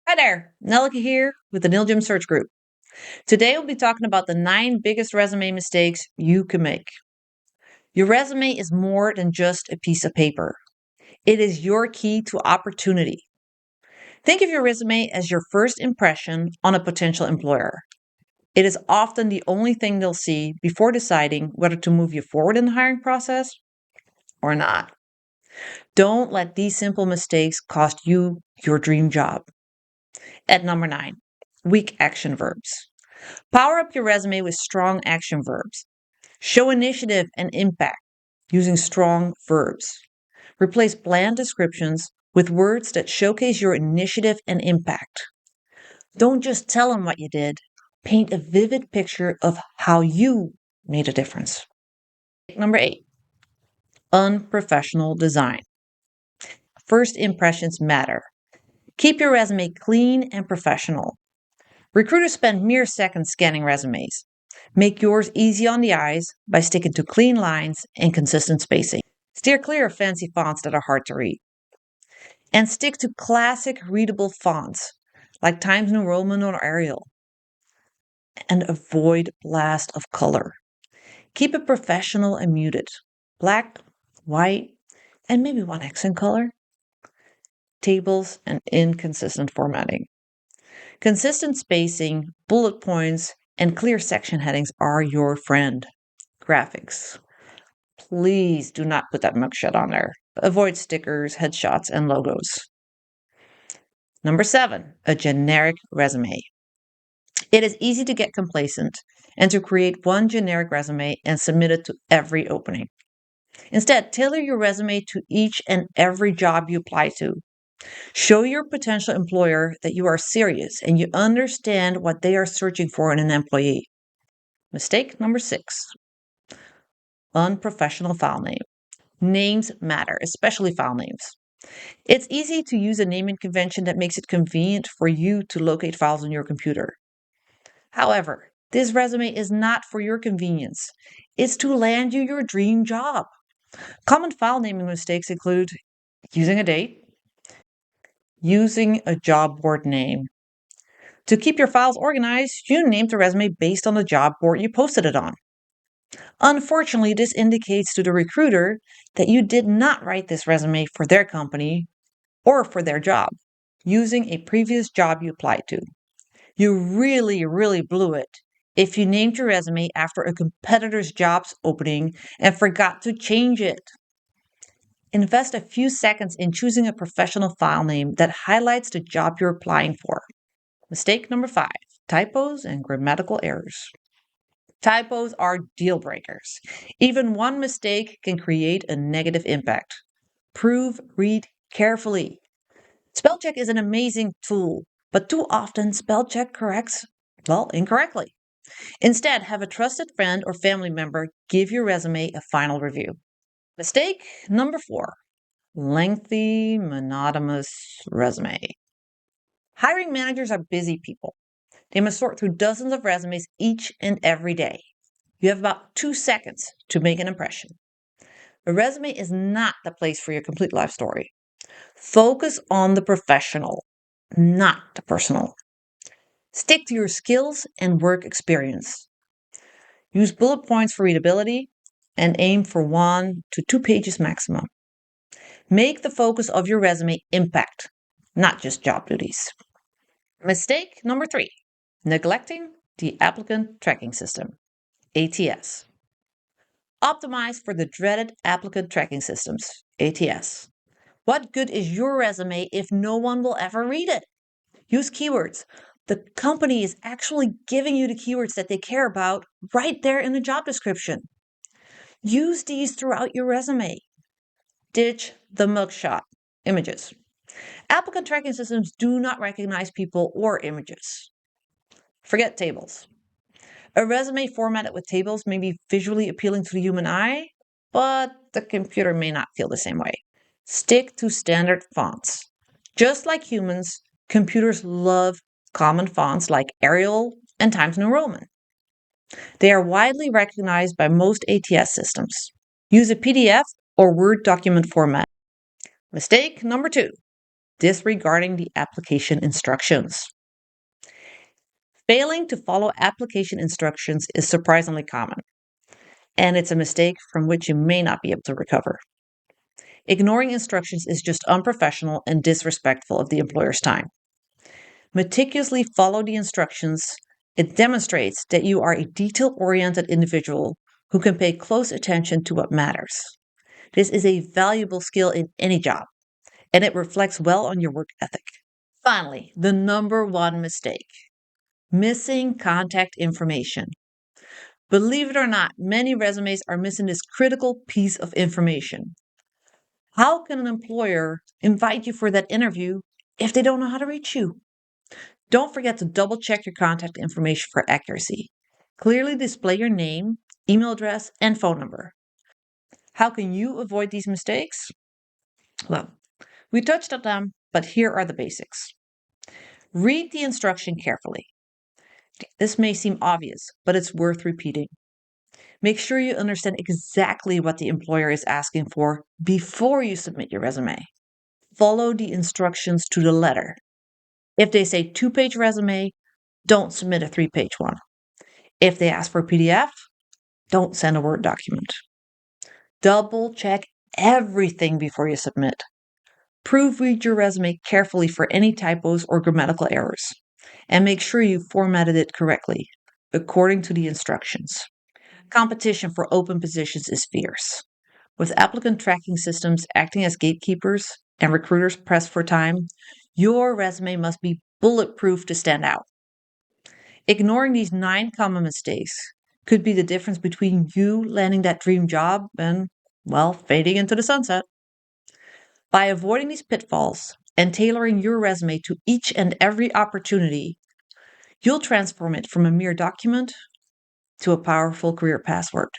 Hi there, Nelika here with the Nil Gym Search Group. Today we'll be talking about the 9 biggest resume mistakes you can make. Your resume is more than just a piece of paper. It is your key to opportunity. Think of your resume as your first impression on a potential employer. It is often the only thing they'll see before deciding whether to move you forward in the hiring process or not. Don't let these simple mistakes cost you your dream job. At number 9, weak action verbs. Power up your resume with strong action verbs. Show initiative and impact using strong verbs. Replace bland descriptions with words that showcase your initiative and impact. Don't just tell them what you did, paint a vivid picture of how you made a difference. Number 8, unprofessional design. First impressions matter. Keep your resume clean and professional. Recruiters spend mere seconds scanning resumes. Make yours easy on the eyes by sticking to clean lines and consistent spacing. Steer clear of fancy fonts that are hard to read. And stick to classic readable fonts like Times New Roman or Arial. And avoid blast of color. Keep it professional and muted. Black, white, and maybe one accent color. Tables and inconsistent formatting. Consistent spacing, bullet points, and clear section headings are your friend. Graphics. Please do not put that mugshot on there. Avoid stickers, headshots, and logos. Number 7, a generic resume. It is easy to get complacent and to create one generic resume and submit it to every opening. Instead, tailor your resume to each and every job you apply to. Show your potential employer that you are serious and you understand what they are searching for in an employee. Mistake number 6, unprofessional file name. Names matter, especially file names. It's easy to use a naming convention that makes it convenient for you to locate files on your computer. However, this resume is not for your convenience. It's to land you your dream job. Common file naming mistakes include using a date, using a job board name. To keep your files organized, you named the resume based on the job board you posted it on. Unfortunately, this indicates to the recruiter that you did not write this resume for their company or for their job, using a previous job you applied to. You really blew it if you named your resume after a competitor's jobs opening and forgot to change it. Invest a few seconds in choosing a professional file name that highlights the job you're applying for. Mistake number 5, typos and grammatical errors. Typos are deal breakers. Even one mistake can create a negative impact. Read carefully. Spell check is an amazing tool, but too often spell check corrects, incorrectly. Instead, have a trusted friend or family member give your resume a final review. Mistake number 4, lengthy, monotonous resume. Hiring managers are busy people. They must sort through dozens of resumes each and every day. You have about 2 seconds to make an impression. A resume is not the place for your complete life story. Focus on the professional, not the personal. Stick to your skills and work experience. Use bullet points for readability and aim for 1 to 2 pages maximum. Make the focus of your resume impact, not just job duties. Mistake number 3, neglecting the applicant tracking system, ATS. Optimize for the dreaded applicant tracking systems, ATS. What good is your resume if no one will ever read it? Use keywords. The company is actually giving you the keywords that they care about right there in the job description. Use these throughout your resume. Ditch the mugshot images. Applicant tracking systems do not recognize people or images. Forget tables. A resume formatted with tables may be visually appealing to the human eye, but the computer may not feel the same way. Stick to standard fonts. Just like humans, computers love common fonts like Arial and Times New Roman. They are widely recognized by most ATS systems. Use a PDF or Word document format. Mistake number 2, disregarding the application instructions. Failing to follow application instructions is surprisingly common, and it's a mistake from which you may not be able to recover. Ignoring instructions is just unprofessional and disrespectful of the employer's time. Meticulously follow the instructions. It demonstrates that you are a detail-oriented individual who can pay close attention to what matters. This is a valuable skill in any job, and it reflects well on your work ethic. Finally, the number one mistake: missing contact information. Believe it or not, many resumes are missing this critical piece of information. How can an employer invite you for that interview if they don't know how to reach you? Don't forget to double check your contact information for accuracy. Clearly display your name, email address, and phone number. How can you avoid these mistakes? Well, we touched on them, but here are the basics. Read the instruction carefully. This may seem obvious, but it's worth repeating. Make sure you understand exactly what the employer is asking for before you submit your resume. Follow the instructions to the letter. If they say 2-page resume, don't submit a 3-page one. If they ask for a PDF, don't send a Word document. Double check everything before you submit. Proofread your resume carefully for any typos or grammatical errors, and make sure you formatted it correctly, according to the instructions. Competition for open positions is fierce. With applicant tracking systems acting as gatekeepers and recruiters pressed for time, your resume must be bulletproof to stand out. Ignoring these 9 common mistakes could be the difference between you landing that dream job and, well, fading into the sunset. By avoiding these pitfalls and tailoring your resume to each and every opportunity, you'll transform it from a mere document to a powerful career password.